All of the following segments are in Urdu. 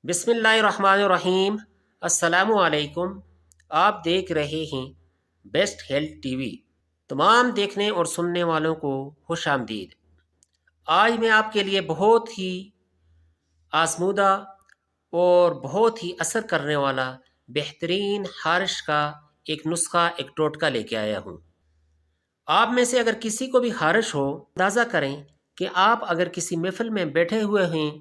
بسم اللہ الرحمن الرحیم۔ السلام علیکم۔ آپ دیکھ رہے ہیں بیسٹ ہیلتھ ٹی وی۔ تمام دیکھنے اور سننے والوں کو خوش آمدید۔ آج میں آپ کے لیے بہت ہی آزمودہ اور بہت ہی اثر کرنے والا بہترین خارش کا ایک نسخہ، ایک ٹوٹکا لے کے آیا ہوں۔ آپ میں سے اگر کسی کو بھی خارش ہو، اندازہ کریں کہ آپ اگر کسی محفل میں بیٹھے ہوئے ہیں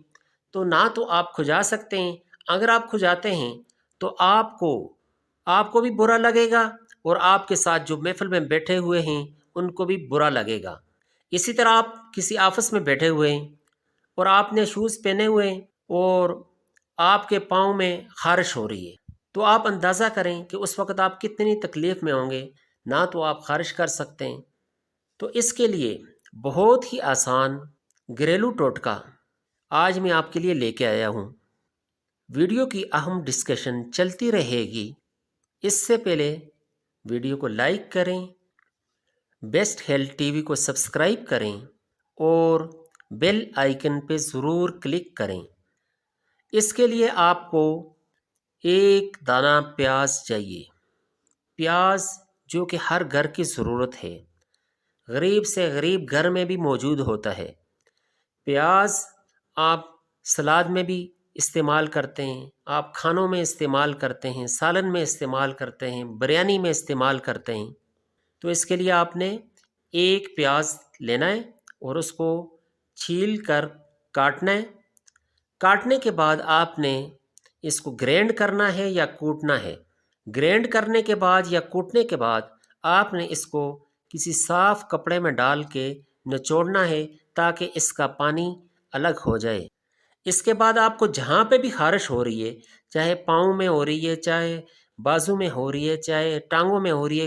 تو نہ تو آپ کھجا سکتے ہیں، اگر آپ کھجاتے ہیں تو آپ کو بھی برا لگے گا اور آپ کے ساتھ جو محفل میں بیٹھے ہوئے ہیں ان کو بھی برا لگے گا۔ اسی طرح آپ کسی آفس میں بیٹھے ہوئے ہیں اور آپ نے شوز پہنے ہوئے ہیں اور آپ کے پاؤں میں خارش ہو رہی ہے، تو آپ اندازہ کریں کہ اس وقت آپ کتنی تکلیف میں ہوں گے۔ نہ تو آپ خارش کر سکتے ہیں، تو اس کے لیے بہت ہی آسان گھریلو ٹوٹکا آج میں آپ کے لیے لے کے آیا ہوں۔ ویڈیو کی اہم ڈسکشن چلتی رہے گی، اس سے پہلے ویڈیو کو لائک کریں، بیسٹ ہیلتھ ٹی وی کو سبسکرائب کریں اور بیل آئیکن پہ ضرور کلک کریں۔ اس کے لیے آپ کو ایک دانہ پیاز چاہیے، پیاز جو کہ ہر گھر کی ضرورت ہے، غریب سے غریب گھر میں بھی موجود ہوتا ہے۔ پیاز آپ سلاد میں بھی استعمال کرتے ہیں، آپ کھانوں میں استعمال کرتے ہیں، سالن میں استعمال کرتے ہیں، بریانی میں استعمال کرتے ہیں۔ تو اس کے لیے آپ نے ایک پیاز لینا ہے اور اس کو چھیل کر کاٹنا ہے۔ کاٹنے کے بعد آپ نے اس کو گرینڈ کرنا ہے یا کوٹنا ہے۔ گرینڈ کرنے کے بعد یا کوٹنے کے بعد آپ نے اس کو کسی صاف کپڑے میں ڈال کے نچوڑنا ہے تاکہ اس کا پانی الگ ہو جائے۔ اس کے بعد آپ کو جہاں پہ بھی خارش ہو رہی ہے، چاہے پاؤں میں ہو رہی ہے، چاہے بازو میں ہو رہی ہے، چاہے ٹانگوں میں ہو رہی ہے،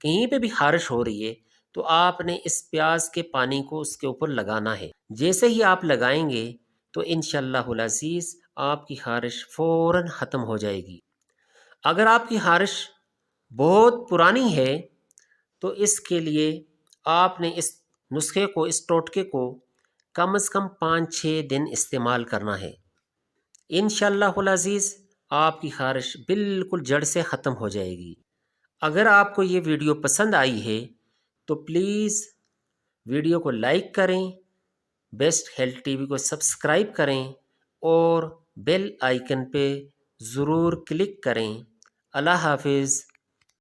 کہیں پہ بھی خارش ہو رہی ہے، تو آپ نے اس پیاز کے پانی کو اس کے اوپر لگانا ہے۔ جیسے ہی آپ لگائیں گے تو انشاءاللہ العزیز آپ کی خارش فوراً ختم ہو جائے گی۔ اگر آپ کی خارش بہت پرانی ہے تو اس کے لیے آپ نے اس نسخے کو، اس ٹوٹکے کو کم از کم 5-6 دن استعمال کرنا ہے۔ انشاءاللہ العزیز آپ کی خارش بالکل جڑ سے ختم ہو جائے گی۔ اگر آپ کو یہ ویڈیو پسند آئی ہے تو پلیز ویڈیو کو لائک کریں، بیسٹ ہیلتھ ٹی وی کو سبسکرائب کریں اور بیل آئیکن پہ ضرور کلک کریں۔ اللہ حافظ۔